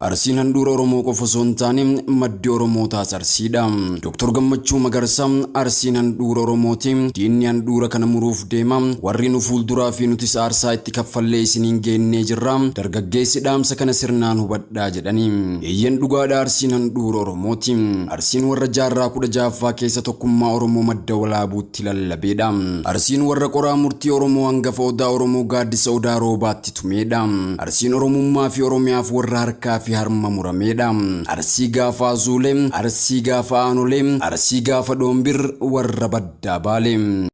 Arsiin handhuura Oromoo qofa osoo hin taane maddi Oromootaas Arsiidha. Dr. Gammachuu Magarsaa Arsiin handhuura Oromooti. Diinni handhuura kana muruuf deema. Warri nu fuulduraa fi nutis aarsaa itti kaffallee isiniin geennee jirra. Dargaggeessi dhaamsa kana sirnaan hubadhaa jedhani. Eeyyan dhugaadha Arsiin handhuura Oromooti. Arsiin warra jaarraa 16ffaa keessa tokkummaa Oromoo madda walaabuutti lallabeedha. Arsiin warra qoraa murtii Oromoo hangafa odaa Oromoo gaaddisa odaa roobaatti tumeedha. Arsiin Oromummaa fi Oromiyaaf warra harkaa fi harma murameedha. Arsii gaafa Azuulee, Arsii gaafa Aanolee, Arsii gaafa Doombir warra baddaa Baalee.